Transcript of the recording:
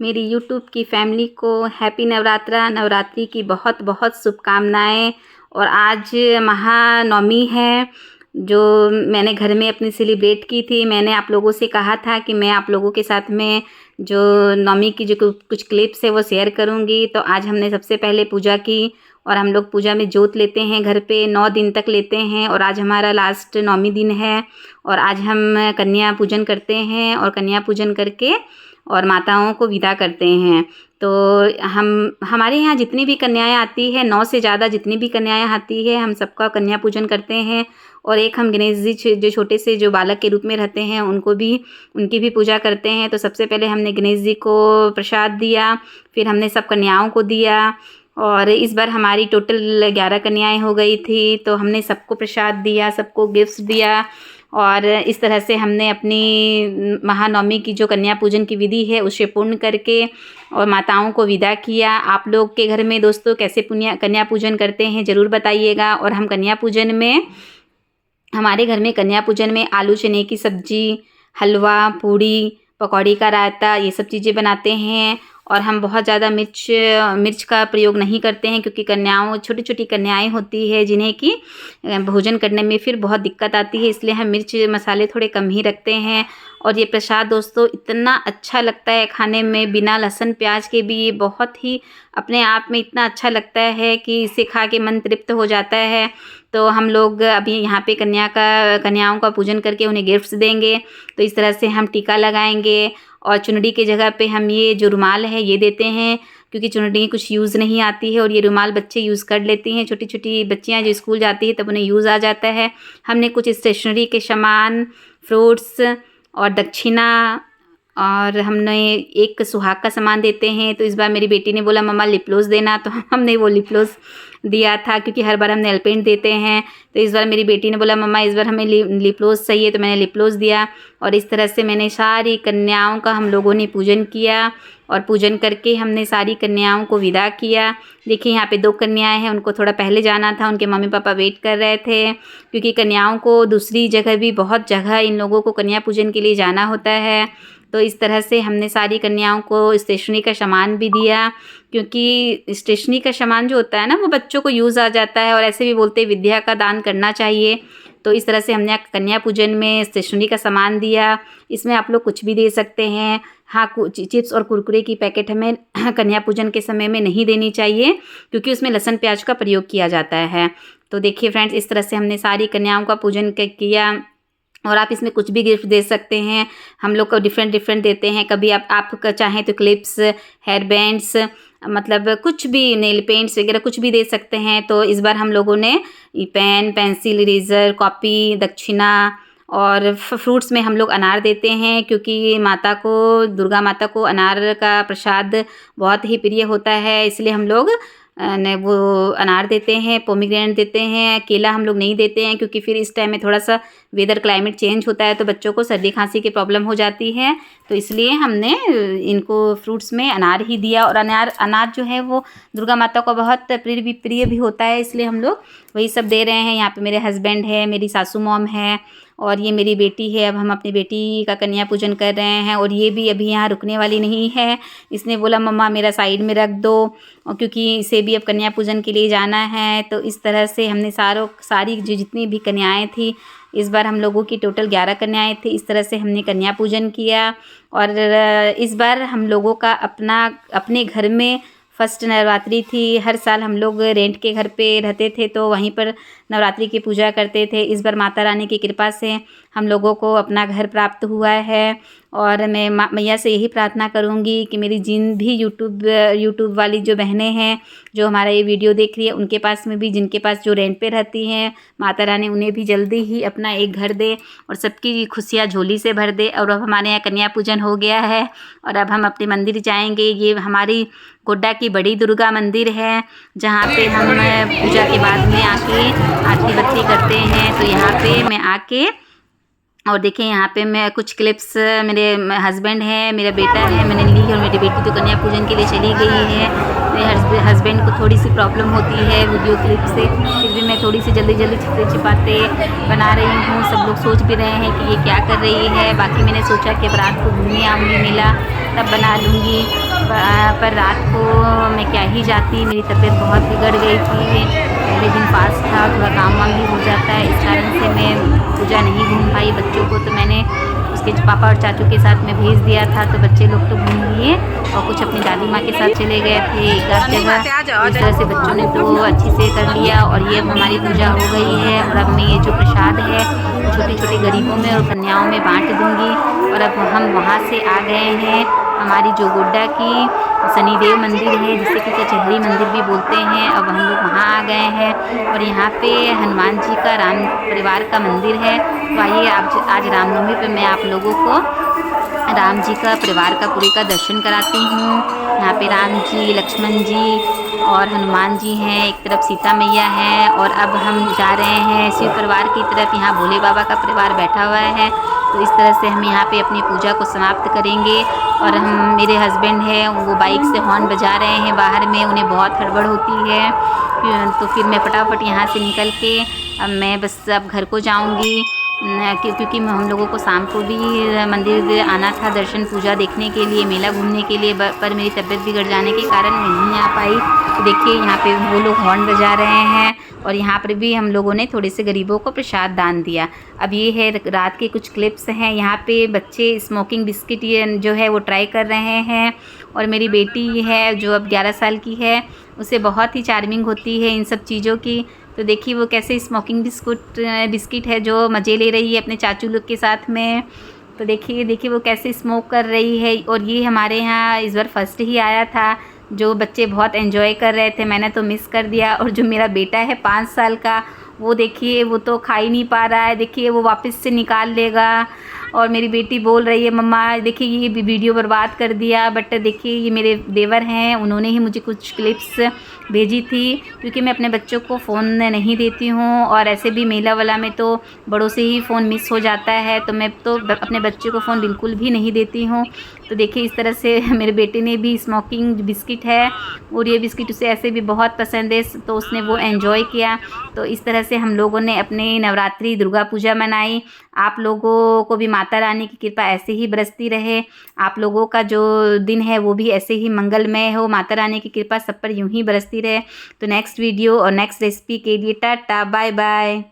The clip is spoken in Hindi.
मेरी यूट्यूब की फैमिली को हैप्पी नवरात्रि की बहुत बहुत शुभकामनाएं। और आज महानवमी है जो मैंने घर में अपनी सेलिब्रेट की थी। मैंने आप लोगों से कहा था कि मैं आप लोगों के साथ में जो नवमी की जो कुछ क्लिप्स है वो शेयर करूंगी। तो आज हमने सबसे पहले पूजा की और हम लोग पूजा में जोत लेते हैं घर पे 9 दिन तक लेते हैं। और आज हमारा लास्ट नवमी दिन है और आज हम कन्या पूजन करते हैं और कन्या पूजन करके और माताओं को विदा करते हैं। तो हमारे यहाँ जितनी भी कन्याएं आती है 9 से ज़्यादा जितनी भी कन्याएं आती है हम सबका कन्या पूजन करते हैं। और एक हम गणेश जी जो छोटे से जो बालक के रूप में रहते हैं उनकी भी पूजा करते हैं। तो सबसे पहले हमने गणेश जी को प्रसाद दिया, फिर हमने सब कन्याओं को दिया। और इस बार हमारी टोटल 11 कन्याएं हो गई थी तो हमने सबको प्रसाद दिया, सबको गिफ्ट्स दिया। और इस तरह से हमने अपनी महानवमी की जो कन्या पूजन की विधि है उसे पूर्ण करके और माताओं को विदा किया। आप लोग के घर में दोस्तों कैसे कन्या पूजन करते हैं ज़रूर बताइएगा। और हम कन्या पूजन में हमारे घर में कन्या पूजन में आलू चने की सब्ज़ी, हलवा, पूड़ी, पकौड़ी का रायता ये सब चीज़ें बनाते हैं। और हम बहुत ज़्यादा मिर्च का प्रयोग नहीं करते हैं क्योंकि छोटी छोटी कन्याएं होती है जिन्हें कि भोजन करने में फिर बहुत दिक्कत आती है, इसलिए हम मिर्च मसाले थोड़े कम ही रखते हैं। और ये प्रसाद दोस्तों इतना अच्छा लगता है खाने में, बिना लहसुन प्याज के भी ये बहुत ही अपने आप में इतना अच्छा लगता है कि इसे खा के मन तृप्त हो जाता है। तो हम लोग अभी यहाँ पे कन्याओं का पूजन करके उन्हें गिफ्ट्स देंगे। तो इस तरह से हम टीका लगाएंगे और चुनरी के जगह पे हम ये जो रुमाल है ये देते हैं क्योंकि चुनरी कुछ यूज़ नहीं आती है और ये रुमाल बच्चे यूज़ कर लेती हैं। छोटी छोटी बच्चियाँ जो स्कूल जाती है तब उन्हें यूज़ आ जाता है। हमने कुछ स्टेशनरी के सामान, फ्रूट्स और दक्षिणा और हमने एक सुहाग का सामान देते हैं। तो इस बार मेरी बेटी ने बोला मम्मा लिप ग्लोस देना, तो हमने वो लिप ग्लोस दिया था क्योंकि हर बार हम नेल पेंट देते हैं। तो इस बार मेरी बेटी ने बोला मम्मा इस बार हमें लिप ग्लोस चाहिए, तो मैंने लिप ग्लोस दिया। और इस तरह से मैंने सारी कन्याओं का हम लोगों ने पूजन किया और पूजन करके हमने सारी कन्याओं को विदा किया। देखिए यहाँ पे 2 कन्याएं हैं, उनको थोड़ा पहले जाना था, उनके मम्मी पापा वेट कर रहे थे क्योंकि कन्याओं को दूसरी जगह भी बहुत जगह इन लोगों को कन्या पूजन के लिए जाना होता है। तो इस तरह से हमने सारी कन्याओं को स्टेशनरी का सामान भी दिया क्योंकि स्टेशनरी का सामान जो होता है ना वो बच्चों को यूज़ आ जाता है और ऐसे भी बोलते हैं विद्या का दान करना चाहिए। तो इस तरह से हमने कन्या पूजन में स्टेशनरी का सामान दिया। इसमें आप लोग कुछ भी दे सकते हैं। हाँ, कुछ चिप्स और कुरकुरे की पैकेट हमें कन्या पूजन के समय में नहीं देनी चाहिए क्योंकि उसमें लहसुन प्याज का प्रयोग किया जाता है। तो देखिए फ्रेंड्स, इस तरह से हमने सारी कन्याओं का पूजन किया। और आप इसमें कुछ भी गिफ्ट दे सकते हैं, हम लोग को डिफरेंट देते हैं। कभी आप चाहें तो क्लिप्स, हेयर बैंड्स, मतलब कुछ भी नेल पेंट्स वगैरह कुछ भी दे सकते हैं। तो इस बार हम लोगों ने पेन, पेंसिल, इरेज़र, कॉपी, दक्षिणा और फ्रूट्स में हम लोग अनार देते हैं क्योंकि दुर्गा माता को अनार का प्रसाद बहुत ही प्रिय होता है, इसलिए हम लोग वो अनार देते हैं, पोमीग्रेनेट देते हैं। केला हम लोग नहीं देते हैं क्योंकि फिर इस टाइम में थोड़ा सा वेदर क्लाइमेट चेंज होता है तो बच्चों को सर्दी खांसी की प्रॉब्लम हो जाती है। तो इसलिए हमने इनको फ्रूट्स में अनार ही दिया। और अनार जो है वो दुर्गा माता को बहुत प्रिय भी होता है, इसलिए हम लोग वही सब दे रहे हैं। यहाँ पे मेरे हस्बैंड है, मेरी सासू मॉम है और ये मेरी बेटी है। अब हम अपनी बेटी का कन्या पूजन कर रहे हैं और ये भी अभी यहाँ रुकने वाली नहीं है। इसने बोला मम्मा मेरा साइड में रख दो और क्योंकि इसे भी अब कन्या पूजन के लिए जाना है। तो इस तरह से हमने सारी जितनी भी कन्याएं थी, इस बार हम लोगों की टोटल 11 कन्याएं थी। इस तरह से हमने कन्या पूजन किया। और इस बार हम लोगों का अपने घर में फर्स्ट नवरात्रि थी। हर साल हम लोग रेंट के घर पे रहते थे तो वहीं पर नवरात्रि की पूजा करते थे। इस बार माता रानी की कृपा से हम लोगों को अपना घर प्राप्त हुआ है। और मैं मैया से यही प्रार्थना करूँगी कि मेरी जिन भी यूट्यूब वाली जो बहनें हैं जो हमारा ये वीडियो देख रही है उनके पास में भी, जिनके पास जो रेंट पे रहती हैं, माता रानी उन्हें भी जल्दी ही अपना एक घर दे और सबकी खुशियाँ झोली से भर दे। और अब हमारे यहाँ कन्या पूजन हो गया है और अब हम अपने मंदिर जाएंगे। ये हमारी गोड्डा की बड़ी दुर्गा मंदिर है जहाँ पे हम पूजा के बाद में आके आरती बत्ती करते हैं। तो यहाँ पे मैं आके और देखें यहाँ पे मैं कुछ क्लिप्स, मेरे हस्बैंड है, मेरा बेटा है, मैंने ली और मेरी बेटी तो कन्या पूजन के लिए चली गई है। मेरे हस्बैंड को थोड़ी सी प्रॉब्लम होती है वीडियो क्लिप से, फिर भी मैं थोड़ी सी जल्दी छिपाते बना रही हूँ। सब लोग सोच भी रहे हैं कि ये क्या कर रही है। बाकी मैंने सोचा कि अब रात को घूमने आऊँगी मेला तब बना लूँगी। पर रात को मैं क्या ही जाती, मेरी तबीयत बहुत बिगड़ गई थी। पहले दिन फास्ट था, थोड़ा काम वाम भी हो जाता है, इस कारण से मैं पूजा नहीं घूम पाई। बच्चों को तो मैंने उसके पापा और चाचू के साथ में भेज दिया था, तो बच्चे लोग तो घूम लिए और कुछ अपनी दादी माँ के साथ चले गए थे एक आध जगह। इस तरह से बच्चों ने तो अच्छे से कर लिया और ये अब हमारी पूजा हो गई है। और अब मैं ये जो प्रसाद है छोटे छोटे गरीबों में और कन्याओं में बांट दूंगी। और अब हम वहाँ से आ गए हैं हमारी जो गोड्डा की शनिदेव मंदिर है, जिसे कि कचहरी मंदिर भी बोलते हैं। अब हम लोग वहाँ आ गए हैं और यहाँ पे हनुमान जी का राम परिवार का मंदिर है। तो आइए आज रामनवमी पे मैं आप लोगों को राम जी का परिवार का पूरे का दर्शन कराती हूँ। यहाँ पे राम जी, लक्ष्मण जी और हनुमान जी हैं, एक तरफ सीता मैया है। और अब हम जा रहे हैं शिव परिवार की तरफ। यहाँ भोले बाबा का परिवार बैठा हुआ है। तो इस तरह से हम यहाँ पे अपनी पूजा को समाप्त करेंगे। और हम मेरे हस्बैंड हैं, वो बाइक से हॉर्न बजा रहे हैं बाहर में, उन्हें बहुत हड़बड़ होती है। तो फिर मैं फटाफट यहाँ से निकल के अब मैं बस अब घर को जाऊँगी, क्योंकि हम लोगों को शाम को भी मंदिर आना था दर्शन पूजा देखने के लिए, मेला घूमने के लिए, पर मेरी तबीयत बिगड़ जाने के कारण मैं नहीं आ पाई। तो देखिए यहाँ पे वो लोग हॉर्न बजा रहे हैं और यहाँ पर भी हम लोगों ने थोड़े से गरीबों को प्रसाद दान दिया। अब ये है रात के कुछ क्लिप्स हैं। यहाँ पे बच्चे स्मोकिंग बिस्किट ये जो है वो ट्राई कर रहे हैं। और मेरी बेटी है जो अब 11 साल की है, उसे बहुत ही चार्मिंग होती है इन सब चीज़ों की। तो देखिए वो कैसे स्मोकिंग बिस्किट है जो मज़े ले रही है अपने चाचू लोग के साथ में। तो देखिए वो कैसे स्मोक कर रही है। और ये हमारे यहाँ इस बार फर्स्ट ही आया था, जो बच्चे बहुत एंजॉय कर रहे थे, मैंने तो मिस कर दिया। और जो मेरा बेटा है 5 साल का, वो देखिए वो तो खा ही नहीं पा रहा है, देखिए वो वापस से निकाल लेगा। और मेरी बेटी बोल रही है मम्मा देखिए ये वीडियो बर्बाद कर दिया। बट देखिए ये मेरे देवर हैं, उन्होंने ही मुझे कुछ क्लिप्स भेजी थी, क्योंकि मैं अपने बच्चों को फ़ोन नहीं देती हूँ। और ऐसे भी मेला वाला में तो बड़ों से ही फ़ोन मिस हो जाता है, तो मैं तो अपने बच्चे को फ़ोन बिल्कुल भी नहीं देती हूँ। तो देखिए इस तरह से मेरे बेटे ने भी स्मोकिंग बिस्किट है और ये बिस्किट उसे ऐसे भी बहुत पसंद है, तो उसने वो एंजॉय किया। तो इस तरह से हम लोगों ने अपने नवरात्रि दुर्गा पूजा मनाई। आप लोगों को भी माता रानी की कृपा ऐसे ही बरसती रहे, आप लोगों का जो दिन है वो भी ऐसे ही मंगलमय हो, माता रानी की कृपा सब पर यूं ही बरसती रहे। तो नेक्स्ट वीडियो और नेक्स्ट रेसिपी के लिए टाटा बाय बाय।